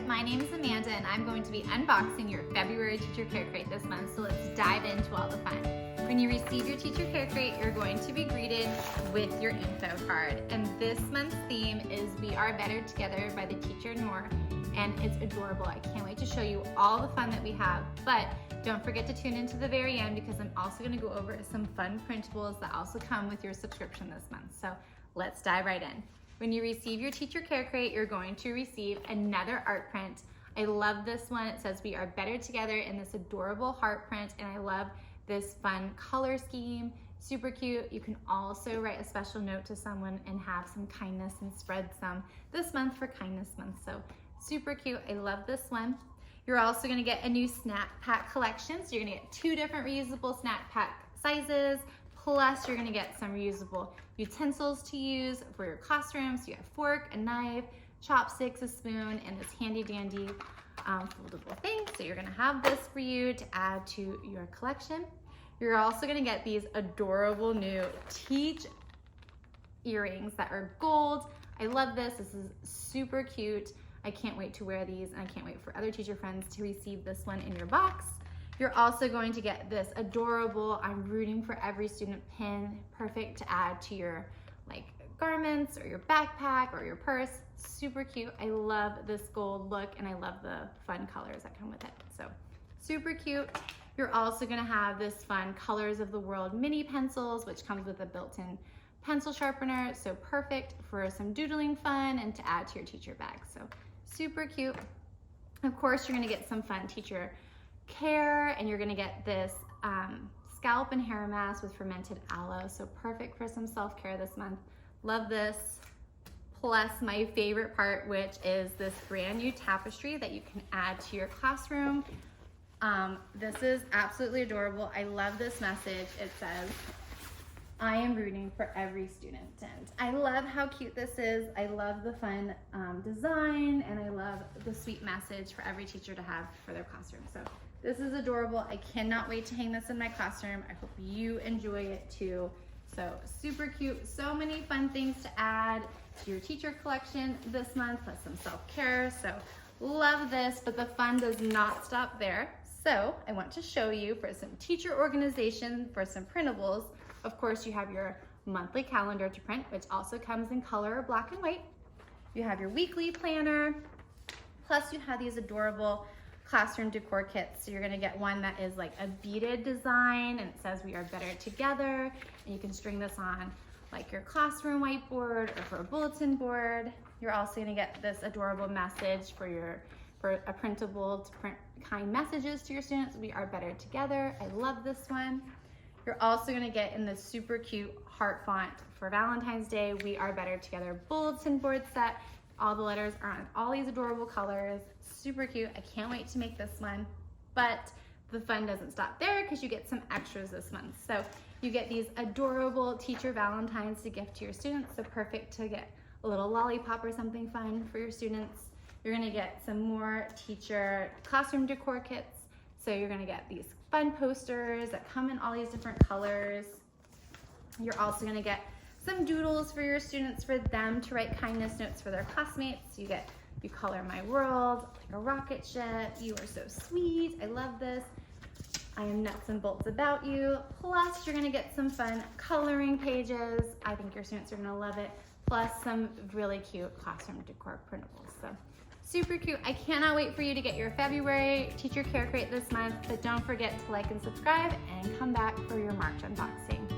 my name is Amanda and I'm going to be unboxing your February Teacher Care Crate this month, so let's dive into all the fun. When you receive your Teacher Care Crate, you're going to be greeted with your info card. And this month's theme is We Are Better Together by the teacher Noor, and it's adorable. I can't wait to show you all the fun that we have, but don't forget to tune in to the very end because I'm also going to go over some fun printables that also come with your subscription this month. So let's dive right in. When you receive your Teacher Care Crate, you're going to receive another art print. I love this one. It says We Are Better Together in this adorable heart print, and I love this fun color scheme. Super cute. You can also write a special note to someone and have some kindness and spread some this month for Kindness Month. So super cute. I love this one. You're also going to get a new snack pack collection. So you're going to get 2 different reusable snack pack sizes. Plus, you're gonna get some reusable utensils to use for your classroom. So you have fork, a knife, chopsticks, a spoon, and this handy dandy foldable thing. So you're gonna have this for you to add to your collection. You're also gonna get these adorable new Teach earrings that are gold. I love this. This is super cute. I can't wait to wear these, and I can't wait for other teacher friends to receive this one in your box. You're also going to get this adorable I'm rooting for every student pin, perfect to add to your garments or your backpack or your purse. Super cute. I love this gold look and I love the fun colors that come with it. So super cute. You're also gonna have this fun Colors of the World mini pencils, which comes with a built-in pencil sharpener. So perfect for some doodling fun and to add to your teacher bag. So super cute. Of course, you're gonna get some fun teacher care, and you're gonna get this scalp and hair mask with fermented aloe, so perfect for some self-care this month. Love this. Plus my favorite part, which is this brand new tapestry that you can add to your classroom. This is absolutely adorable. I love this message. It says, I am rooting for every student. And I love how cute this is. I love the fun design, and I love the sweet message for every teacher to have for their classroom. So this is adorable. I cannot wait to hang this in my classroom. I hope you enjoy it too. So super cute. So many fun things to add to your teacher collection this month, plus some self-care. So love this, but the fun does not stop there. So I want to show you for some teacher organization, for some printables. Of course, you have your monthly calendar to print, which also comes in color, black and white. You have your weekly planner, plus you have these adorable classroom decor kits. So you're gonna get one that is like a beaded design and it says We Are Better Together, and you can string this on like your classroom whiteboard or for a bulletin board. You're also gonna get this adorable message for a printable to print kind messages to your students. We are better together. I love this one. You're also gonna get in this super cute heart font for Valentine's Day, We Are Better Together bulletin board set. All the letters are on all these adorable colors. Super cute. I can't wait to make this one. But the fun doesn't stop there because you get some extras this month. So you get these adorable teacher Valentines to gift to your students. So perfect to get a little lollipop or something fun for your students. You're gonna get some more teacher classroom decor kits. So you're gonna get these fun posters that come in all these different colors. You're also gonna get some doodles for your students, for them to write kindness notes for their classmates. You color my world, like a rocket ship. You are so sweet. I love this. I am nuts and bolts about you. Plus, you're gonna get some fun coloring pages. I think your students are gonna love it. Plus some really cute classroom decor printables. So super cute. I cannot wait for you to get your February Teacher Care Crate this month, but don't forget to like and subscribe and come back for your March unboxing.